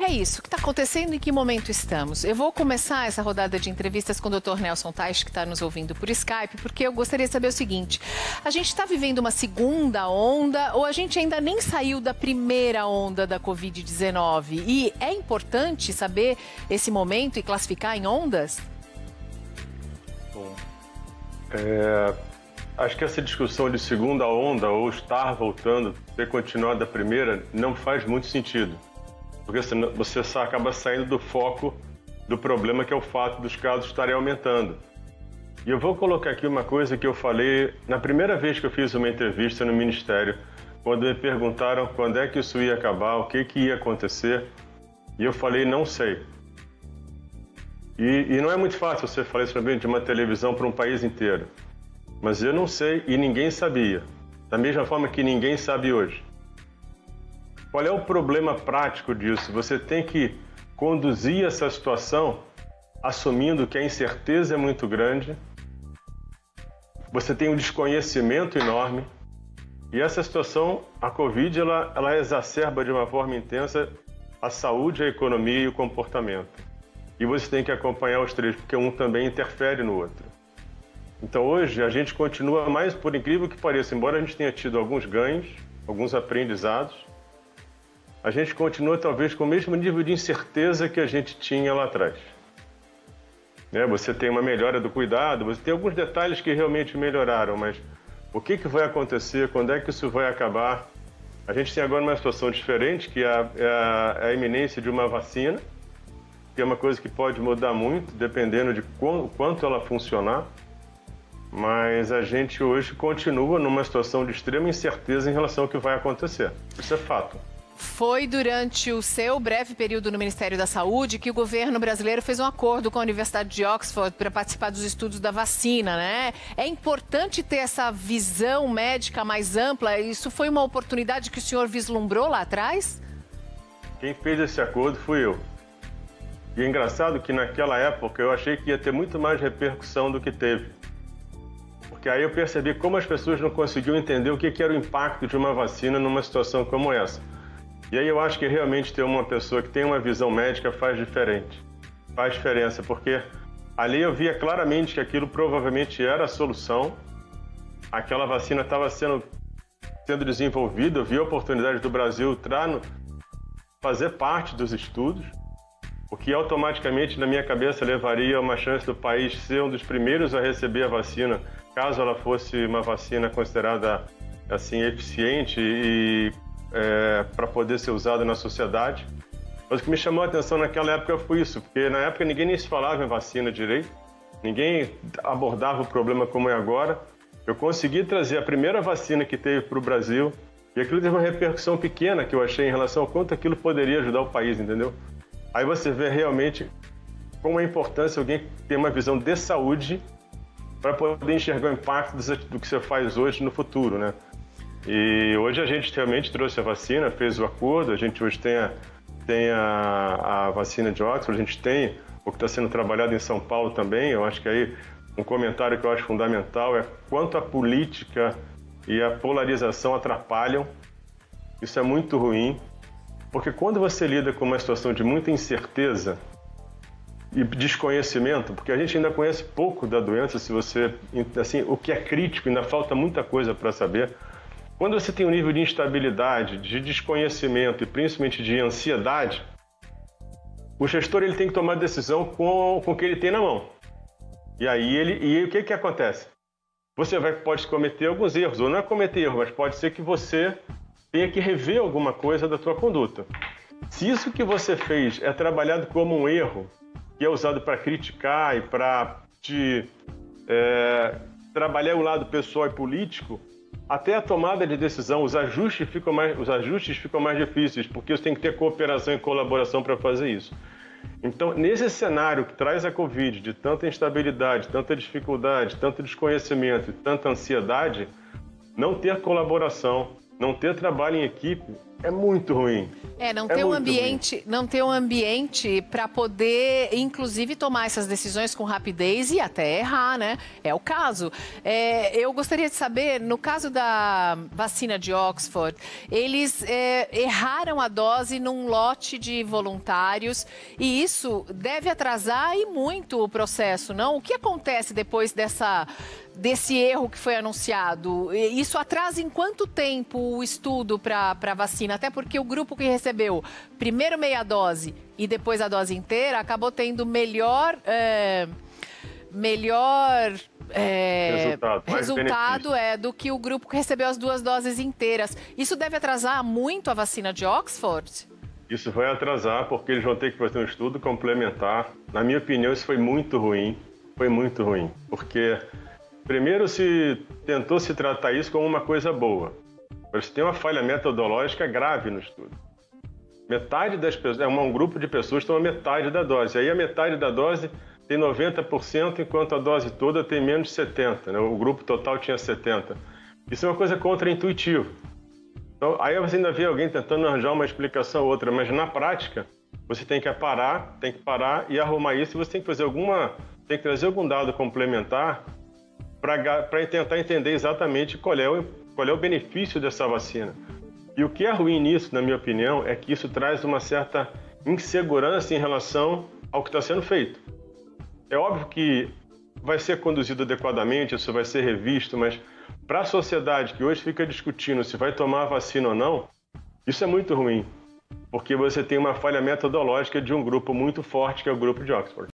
É isso, o que está acontecendo e em que momento estamos? Eu vou começar essa rodada de entrevistas com o Dr. Nelson Teich, que está nos ouvindo por Skype, porque eu gostaria de saber o seguinte: a gente está vivendo uma segunda onda ou a gente ainda nem saiu da primeira onda da Covid-19? E é importante saber esse momento e classificar em ondas? Bom, acho que essa discussão de segunda onda ou estar voltando, ter continuado da primeira, não faz muito sentido. Porque você acaba saindo do foco do problema, que é o fato dos casos estarem aumentando. E eu vou colocar aqui uma coisa que eu falei na primeira vez que eu fiz uma entrevista no Ministério, quando me perguntaram quando é que isso ia acabar, o que ia acontecer, e eu falei, não sei. E não é muito fácil você falar isso de uma televisão para um país inteiro. Mas eu não sei e ninguém sabia, da mesma forma que ninguém sabe hoje. Qual é o problema prático disso? Você tem que conduzir essa situação assumindo que a incerteza é muito grande, você tem um desconhecimento enorme, e essa situação, a Covid, ela exacerba de uma forma intensa a saúde, a economia e o comportamento. E você tem que acompanhar os três, porque um também interfere no outro. Então hoje a gente continua, mais por incrível que pareça, embora a gente tenha tido alguns ganhos, alguns aprendizados, a gente continua talvez com o mesmo nível de incerteza que a gente tinha lá atrás. Você tem uma melhora do cuidado, você tem alguns detalhes que realmente melhoraram, mas o que vai acontecer, quando é que isso vai acabar? A gente tem agora uma situação diferente, que é a iminência de uma vacina, que é uma coisa que pode mudar muito, dependendo de quanto ela funcionar, mas a gente hoje continua numa situação de extrema incerteza em relação ao que vai acontecer. Isso é fato. Foi durante o seu breve período no Ministério da Saúde que o governo brasileiro fez um acordo com a Universidade de Oxford para participar dos estudos da vacina, né? É importante ter essa visão médica mais ampla. Isso foi uma oportunidade que o senhor vislumbrou lá atrás? Quem fez esse acordo fui eu. E é engraçado que naquela época eu achei que ia ter muito mais repercussão do que teve. Porque aí eu percebi como as pessoas não conseguiam entender o que era o impacto de uma vacina numa situação como essa. E aí eu acho que realmente ter uma pessoa que tem uma visão médica faz diferença, porque ali eu via claramente que aquilo provavelmente era a solução, aquela vacina estava sendo desenvolvida, eu vi a oportunidade do Brasil fazer parte dos estudos, o que automaticamente na minha cabeça levaria uma chance do país ser um dos primeiros a receber a vacina, caso ela fosse uma vacina considerada assim eficiente e para poder ser usada na sociedade. Mas o que me chamou a atenção naquela época foi isso, porque na época ninguém nem se falava em vacina direito, ninguém abordava o problema como é agora. Eu consegui trazer a primeira vacina que teve para o Brasil, e aquilo teve uma repercussão pequena que eu achei em relação ao quanto aquilo poderia ajudar o país, entendeu? Aí você vê realmente como é importante alguém ter uma visão de saúde para poder enxergar o impacto do que você faz hoje no futuro, né? E hoje a gente realmente trouxe a vacina, fez o acordo, a gente hoje tem a vacina de Oxford, a gente tem o que está sendo trabalhado em São Paulo também. Eu acho que aí um comentário que eu acho fundamental é quanto a política e a polarização atrapalham. Isso é muito ruim, porque quando você lida com uma situação de muita incerteza e desconhecimento, porque a gente ainda conhece pouco da doença, assim, o que é crítico, ainda falta muita coisa para saber. Quando você tem um nível de instabilidade, de desconhecimento e principalmente de ansiedade, o gestor ele tem que tomar decisão com o que ele tem na mão. E aí o que acontece? Você pode cometer alguns erros, ou não é cometer erro, mas pode ser que você tenha que rever alguma coisa da sua conduta. Se isso que você fez é trabalhado como um erro, que é usado para criticar e para trabalhar o lado pessoal e político, até a tomada de decisão, os ajustes ficam mais difíceis, porque você tem que ter cooperação e colaboração para fazer isso. Então, nesse cenário que traz a Covid, de tanta instabilidade, tanta dificuldade, tanto desconhecimento e tanta ansiedade, não ter colaboração, não ter trabalho em equipe é muito ruim. Não ter um ambiente para poder, inclusive, tomar essas decisões com rapidez e até errar, né? É o caso. Eu gostaria de saber, no caso da vacina de Oxford, eles erraram a dose num lote de voluntários e isso deve atrasar e muito o processo, não? O que acontece depois desse erro que foi anunciado? Isso atrasa em quanto tempo o estudo para a vacina? Até porque o grupo que recebeu primeiro meia dose e depois a dose inteira acabou tendo melhor resultado do que o grupo que recebeu as 2 doses inteiras. Isso deve atrasar muito a vacina de Oxford? Isso vai atrasar porque eles vão ter que fazer um estudo complementar. Na minha opinião, isso foi muito ruim. Foi muito ruim. Porque primeiro se tentou se tratar isso como uma coisa boa. Você tem uma falha metodológica grave no estudo. Metade das pessoas, um grupo de pessoas toma metade da dose. Aí a metade da dose tem 90%, enquanto a dose toda tem menos de 70%. Né? O grupo total tinha 70%. Isso é uma coisa contraintuitiva. Então, aí você ainda vê alguém tentando arranjar uma explicação ou outra, mas na prática você tem que parar e arrumar isso. E você tem que fazer tem que trazer algum dado complementar para tentar entender exatamente qual é o benefício dessa vacina. E o que é ruim nisso, na minha opinião, é que isso traz uma certa insegurança em relação ao que está sendo feito. É óbvio que vai ser conduzido adequadamente, isso vai ser revisto, mas para a sociedade que hoje fica discutindo se vai tomar a vacina ou não, isso é muito ruim, porque você tem uma falha metodológica de um grupo muito forte, que é o grupo de Oxford.